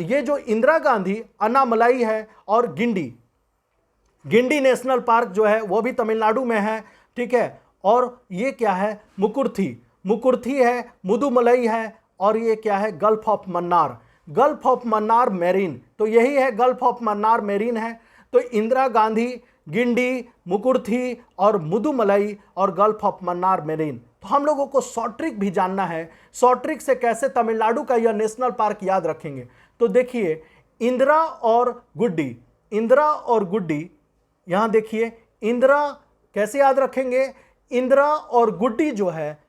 ये जो इंदिरा गांधी अनामलाई है, और गिंडी नेशनल पार्क जो है वो भी तमिलनाडु में है। ठीक है, और ये क्या है, मुकुर्थी है, मुदुमलई है, और ये क्या है, गल्फ ऑफ मन्नार मेरीन। तो यही है, गल्फ ऑफ मन्नार मेरीन है। तो इंदिरा गांधी, गिंडी, मुकुर्थी और मुदुमलई और गल्फ ऑफ मन्नार मेरीन। तो हम लोगों को शॉर्ट ट्रिक भी जानना है, शॉर्ट ट्रिक से कैसे तमिलनाडु का यह नेशनल पार्क याद रखेंगे। तो देखिए इंदिरा और गुड्डी, यहां देखिए इंदिरा कैसे याद रखेंगे, इंदिरा और गुड्डी जो है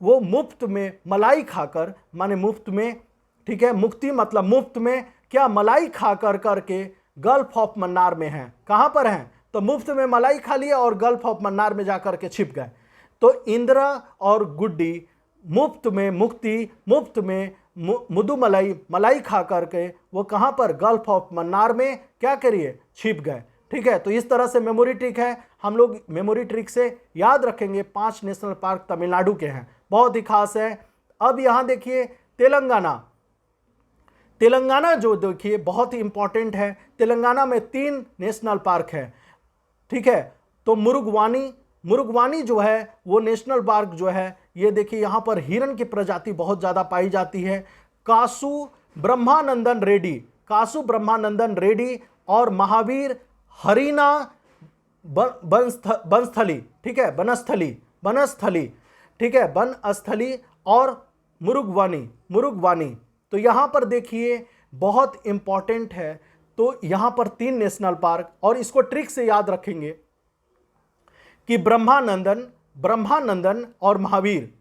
वो मुफ्त में मलाई खाकर, माने मुफ्त में, ठीक है, मुक्ति मतलब मुफ्त में क्या, मलाई खाकर करके गल्फ ऑफ मन्नार में है। कहां पर हैं, तो मुफ्त में मलाई खा लिया और गल्फ ऑफ मन्नार में जाकर के छिप गए। तो इंदिरा और गुड्डी मुफ्त में मुदुमलई मलाई खा करके वो कहां पर, गल्फ ऑफ मन्नार में क्या करिए, छिप गए। ठीक है, तो इस तरह से मेमोरी ट्रिक है, हम लोग मेमोरी ट्रिक से याद रखेंगे। 5 नेशनल पार्क तमिलनाडु के हैं, बहुत ही खास है। अब यहां देखिए तेलंगाना जो देखिए बहुत ही इंपॉर्टेंट है। तेलंगाना में 3 नेशनल पार्क है। ठीक है, तो मुरुगवानी जो है वो नेशनल पार्क जो है, ये देखिए यहां पर हिरन की प्रजाति बहुत ज्यादा पाई जाती है। कासु ब्रह्मानंदन रेड्डी और महावीर हरीना बनस्थली, ठीक है, बनस्थली, ठीक है, बनस्थली और मुरुगवानी। तो यहां पर देखिए बहुत इंपॉर्टेंट है। तो यहां पर 3 नेशनल पार्क, और इसको ट्रिक से याद रखेंगे कि ब्रह्मानंदन और महावीर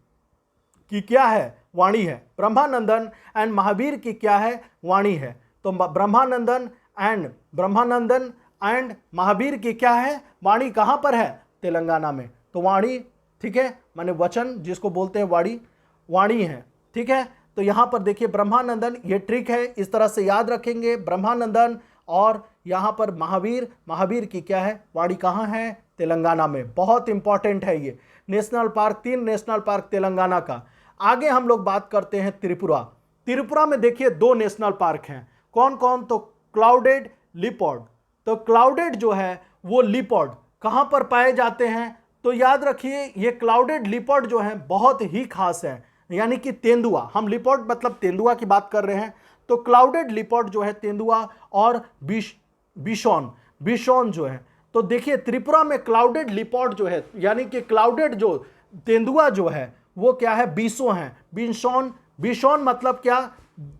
की क्या है, वाणी है। ब्रह्मानंदन एंड महावीर की क्या है, वाणी है। तो ब्रह्मानंदन एंड महावीर की क्या है, वाणी। कहां पर है, तेलंगाना में। तो वाणी, ठीक है, माने वचन जिसको बोलते हैं वाणी है। ठीक है, तो यहां पर देखिए ब्रह्मानंदन, ये ट्रिक है, इस तरह से याद रखेंगे। ब्रह्मानंदन और यहां पर महावीर की क्या है, वाणी कहां है, तेलंगाना में। बहुत इंपॉर्टेंट है ये national park, 3 national park Telangana का। आगे हम लोग बात करते हैं त्रिपुरा में देखिए 2 नेशनल पार्क हैं। कौन कौन, तो क्लाउडेड लिपर्ड। तो क्लाउडेड जो है वो लिपर्ड कहां पर पाए जाते हैं, तो याद रखिए ये क्लाउडेड लिपर्ड जो है बहुत ही खास है, यानी कि तेंदुआ। हम लिपर्ड मतलब तेंदुआ की बात कर रहे हैं। तो क्लाउडेड लिपर्ड जो है तेंदुआ और बिशॉन जो है। तो देखिए त्रिपुरा में क्लाउडेड लिपर्ड जो है, यानी कि क्लाउडेड जो तेंदुआ जो है वो क्या है, 20 हैं। बिशॉन मतलब क्या,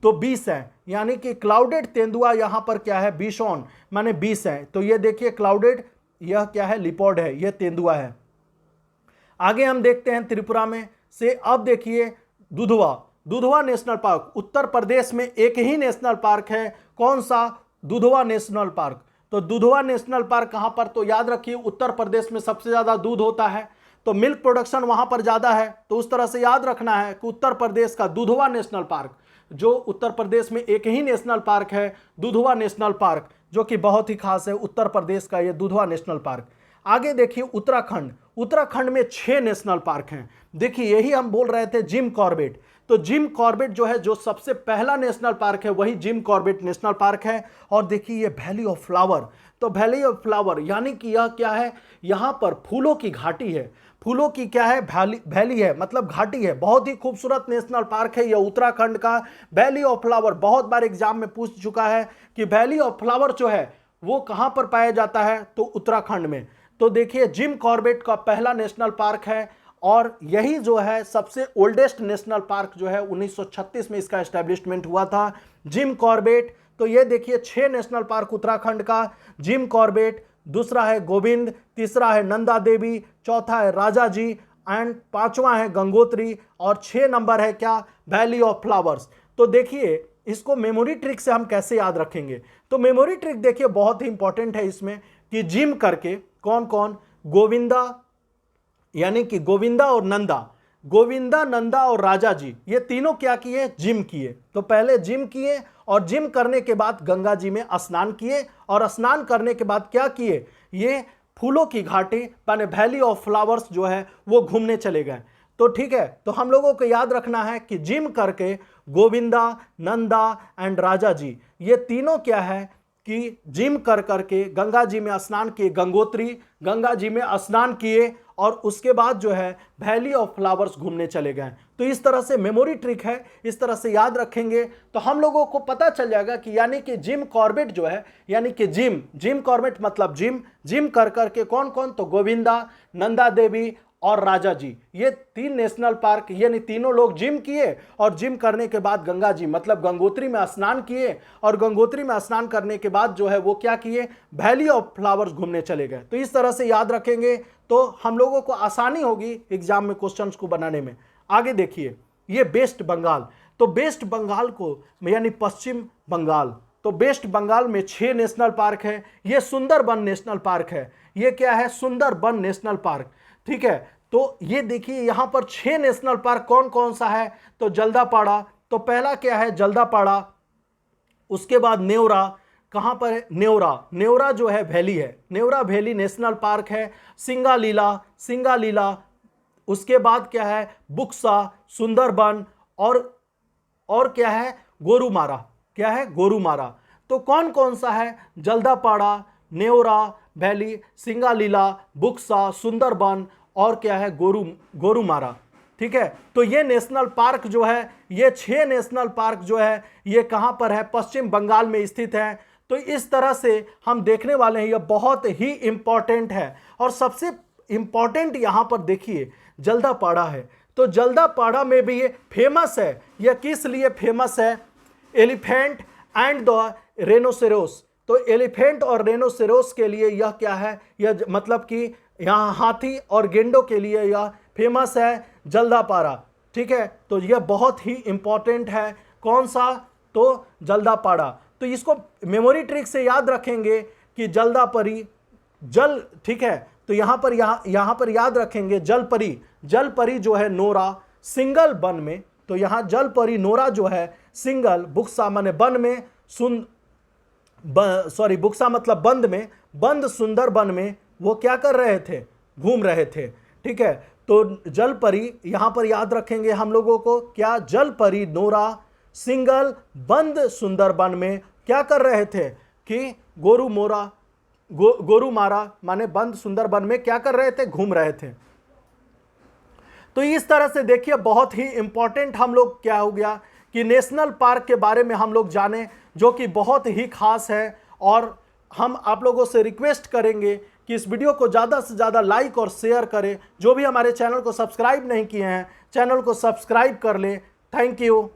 तो 20 है, यानी कि क्लाउडेड तेंदुआ यहां पर क्या है, बिशॉन माने 20 है। तो ये देखिए क्लाउडेड, यह क्या है, लिपर्ड है, यह तेंदुआ है। आगे हम देखते हैं त्रिपुरा में से। अब देखिए दुधवा नेशनल पार्क। उत्तर प्रदेश में एक ही नेशनल पार्क है, कौन सा, दुधवा नेशनल पार्क। तो दुधवा नेशनल पार्क कहां पर, तो याद रखिए उत्तर प्रदेश में सबसे ज्यादा दूध होता है, तो मिल्क प्रोडक्शन वहां पर ज्यादा है। तो उस तरह से याद रखना है कि उत्तर प्रदेश का दुधवा नेशनल पार्क, जो उत्तर प्रदेश में एक ही नेशनल पार्क है, दुधवा नेशनल पार्क, जो कि बहुत ही खास है उत्तर प्रदेश का ये दुधवा नेशनल पार्क। आगे देखिए उत्तराखंड में 6 नेशनल पार्क हैं। देखिए यही हम बोल रहे थे, जिम कॉर्बेट। तो जिम कॉर्बेट जो है, जो सबसे पहला नेशनल पार्क है, वही जिम कॉर्बेट नेशनल पार्क है। और देखिए ये वैली ऑफ फ्लावर, तो वैली ऑफ फ्लावर यानी कि यह क्या है, यहाँ पर फूलों की घाटी है, फूलों की क्या है, वैली है, मतलब घाटी है। बहुत ही खूबसूरत नेशनल पार्क है यह उत्तराखंड का वैली ऑफ फ्लावर। बहुत बार एग्जाम में पूछ चुका है कि वैली ऑफ फ्लावर जो है वो कहाँ पर पाया जाता है, तो उत्तराखंड में। तो देखिए जिम कॉर्बेट का पहला नेशनल पार्क है और यही जो है सबसे ओल्डेस्ट नेशनल पार्क जो है 1936 में इसका एस्टेब्लिशमेंट हुआ था, जिम कॉर्बेट। तो ये देखिए 6 नेशनल पार्क उत्तराखंड का, जिम कॉर्बेट, दूसरा है गोविंद, तीसरा है नंदा देवी, चौथा है राजा जी एंड पांचवा है गंगोत्री और 6 नंबर है क्या, वैली ऑफ फ्लावर्स। तो देखिए इसको मेमोरी ट्रिक से हम कैसे याद रखेंगे, तो मेमोरी ट्रिक देखिए बहुत ही इंपॉर्टेंट है इसमें कि जिम करके कौन कौन, गोविंदा यानी कि गोविंदा और नंदा, गोविंदा नंदा और राजा जी, ये तीनों क्या किए, जिम किए। तो पहले जिम किए और जिम करने के बाद गंगा जी में स्नान किए और स्नान करने के बाद क्या किए, ये फूलों की घाटी माने वैली ऑफ फ्लावर्स जो है वो घूमने चले गए। तो ठीक है, तो हम लोगों को याद रखना है कि जिम करके गोविंदा, नंदा एंड राजा जी, ये तीनों क्या है कि जिम कर करके गंगा जी में स्नान किए, गंगोत्री गंगा जी में स्नान किए और उसके बाद जो है वैली ऑफ फ्लावर्स घूमने चले गए। तो इस तरह से मेमोरी ट्रिक है, इस तरह से याद रखेंगे तो हम लोगों को पता चल जाएगा कि यानी कि जिम कॉर्बेट जो है, यानी कि जिम कॉर्बेट मतलब जिम कर करके कौन कौन, तो गोविंदा, नंदा देवी और राजा जी, ये 3 नेशनल पार्क, यानी तीनों लोग जिम किए और जिम करने के बाद गंगा जी मतलब गंगोत्री में स्नान किए और गंगोत्री में स्नान करने के बाद जो है वो क्या किए, वैली ऑफ फ्लावर्स घूमने चले गए। तो इस तरह से याद रखेंगे तो हम लोगों को आसानी होगी एग्जाम में क्वेश्चंस को बनाने में। आगे देखिए ये वेस्ट बंगाल, तो वेस्ट बंगाल को यानी पश्चिम बंगाल, तो वेस्ट बंगाल में 6 नेशनल पार्क है। ये सुंदरबन नेशनल पार्क है, ये क्या है, सुंदरबन नेशनल पार्क, ठीक है। तो ये देखिए यहां पर 6 नेशनल पार्क कौन कौन सा है, तो जल्दापाड़ा, तो पहला क्या है जल्दापाड़ा, उसके बाद नेवरा, कहां पर है, नेवरा जो है वैली है, नेवरा वैली नेशनल पार्क है, सिंगालीला, उसके बाद क्या है बुक्सा, सुंदरबन और क्या है गोरुमारा, क्या है गोरुमारा। तो कौन कौन सा है, जल्दापाड़ा, नेवरा वैली, सिंगालीला, बुक्सा, सुंदरबन और क्या है गोरुमारा, ठीक है। तो ये नेशनल पार्क जो है, ये 6 नेशनल पार्क जो है ये कहां पर है, पश्चिम बंगाल में स्थित है। तो इस तरह से हम देखने वाले हैं, ये बहुत ही इंपॉर्टेंट है। और सबसे इंपॉर्टेंट यहां पर देखिए जल्दापाड़ा है, तो जल्दापाड़ा में भी ये फेमस है, यह किस लिए फेमस है, एलिफेंट एंड द रेनोसेरोस। तो एलिफेंट और रेनोसेरोस के लिए यह क्या है, यह मतलब कि यहाँ हाथी और गेंडों के लिए यह फेमस है जल्दापाड़ा, ठीक है। तो यह बहुत ही इंपॉर्टेंट है, कौन सा, तो जल्दापाड़ा। तो इसको मेमोरी ट्रिक से याद रखेंगे कि जल्दापरी जल, ठीक है। तो यहाँ पर याद रखेंगे जलपरी जो है नोरा सिंगल बन में, तो यहाँ जलपरी नोरा जो है सिंगल, बुक्सा माने बन में, बुक्सा मतलब बंद में, बंद सुंदरबन में वो क्या कर रहे थे, घूम रहे थे, ठीक है। तो जलपरी यहां पर याद रखेंगे हम लोगों को, क्या, जलपरी नोरा सिंगल बंद सुंदरबन में क्या कर रहे थे कि गोरुमारा माने बंद सुंदरबन में क्या कर रहे थे, घूम रहे थे। तो इस तरह से देखिए बहुत ही इंपॉर्टेंट हम लोग क्या हो गया कि नेशनल पार्क के बारे में हम लोग जाने, जो कि बहुत ही खास है। और हम आप लोगों से रिक्वेस्ट करेंगे कि इस वीडियो को ज़्यादा से ज़्यादा लाइक और शेयर करें। जो भी हमारे चैनल को सब्सक्राइब नहीं किए हैं, चैनल को सब्सक्राइब कर लें। Thank you.